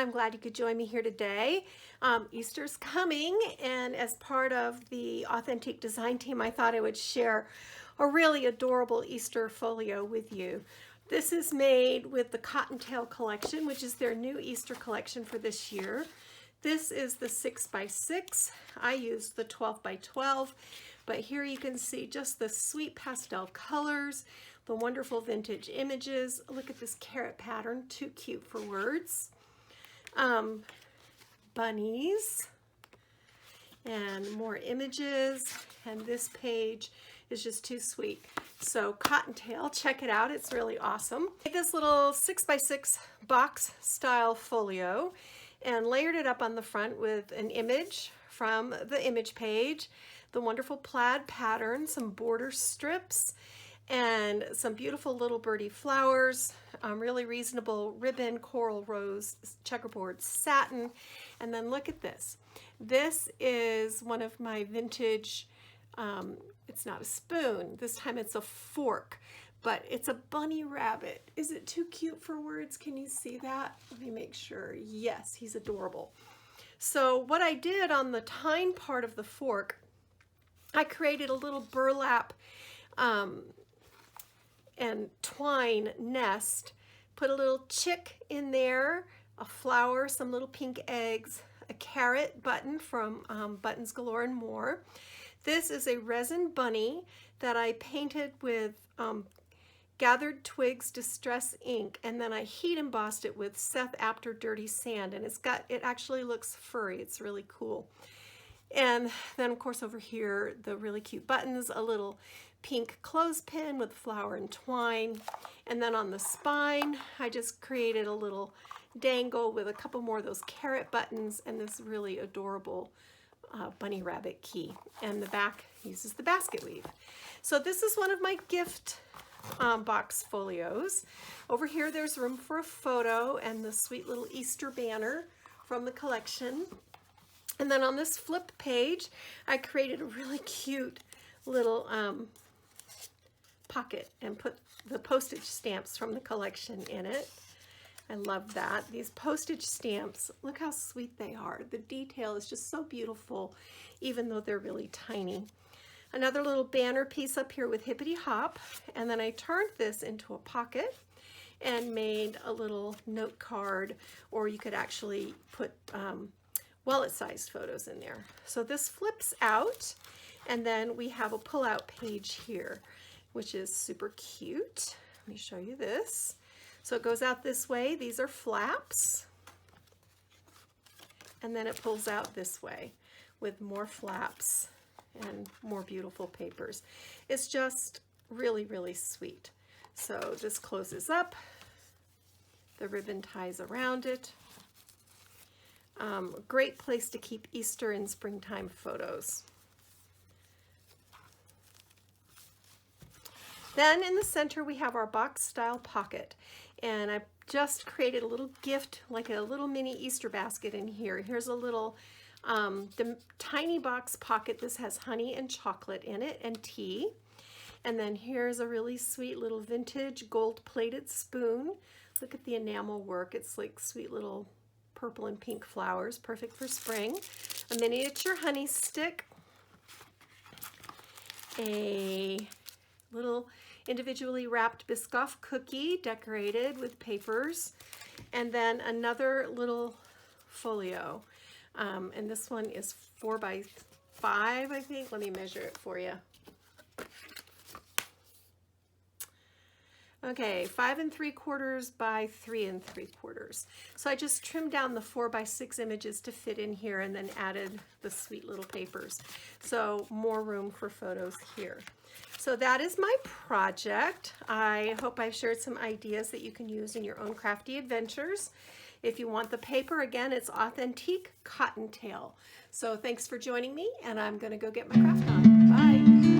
I'm glad you could join me here today. Easter's coming, and as part of the Authentique design team, I thought I would share a really adorable Easter folio with you. This is made with the Cottontail collection, which is their new Easter collection for this year. This is the 6x6. I used the 12x12, but here you can see just the sweet pastel colors, the wonderful vintage images. Look at this carrot pattern, too cute for words. Bunnies and more images, and this page is just too sweet. So Cottontail, check it out, it's really awesome. I made this little 6x6 box style folio and layered it up on the front with an image from the image page, the wonderful plaid pattern, some border strips, and some beautiful little birdie flowers, really reasonable ribbon, coral rose, checkerboard satin. And then look at this. This is one of my vintage, it's not a spoon, this time it's a fork, but it's a bunny rabbit. Is it too cute for words? Can you see that? Let me make sure. Yes, he's adorable. So what I did on the tine part of the fork, I created a little burlap and twine nest, put a little chick in there, a flower, some little pink eggs, a carrot button from Buttons Galore and More. This is a resin bunny that I painted with Gathered Twigs Distress ink, and then I heat embossed it with Seth Apter Dirty Sand, and it actually looks furry. It's really cool. And then of course over here, the really cute buttons, a little pink clothespin with flower and twine. And then on the spine, I just created a little dangle with a couple more of those carrot buttons and this really adorable bunny rabbit key. And the back uses the basket weave. So this is one of my gift box folios. Over here, there's room for a photo and the sweet little Easter banner from the collection. And then on this flip page, I created a really cute little pocket and put the postage stamps from the collection in it. I love that. These postage stamps, look how sweet they are. The detail is just so beautiful, even though they're really tiny. Another little banner piece up here with Hippity Hop, and then I turned this into a pocket and made a little note card, or you could actually put wallet-sized photos in there. So this flips out, and then we have a pull-out page here, which is super cute. Let me show you this. So it goes out this way. These are flaps, and then it pulls out this way with more flaps and more beautiful papers. It's just really, really sweet. So this closes up. The ribbon ties around it. A great place to keep Easter and springtime photos. Then in the center we have our box style pocket, and I just created a little gift, like a little mini Easter basket in here. Here's a little the tiny box pocket. This has honey and chocolate in it and tea. And then here's a really sweet little vintage gold plated spoon. Look at the enamel work. It's like sweet little purple and pink flowers, perfect for spring. A miniature honey stick, a little individually wrapped Biscoff cookie decorated with papers, and then another little folio. And this one is 4x5, I think. Let me measure it for you. Okay, 5 3/4 by 3 3/4. So I just trimmed down the 4x6 images to fit in here and then added the sweet little papers. So more room for photos here. So that is my project. I hope I've shared some ideas that you can use in your own crafty adventures. If you want the paper, again, it's Authentique Cottontail. So thanks for joining me, and I'm gonna go get my craft on. Bye.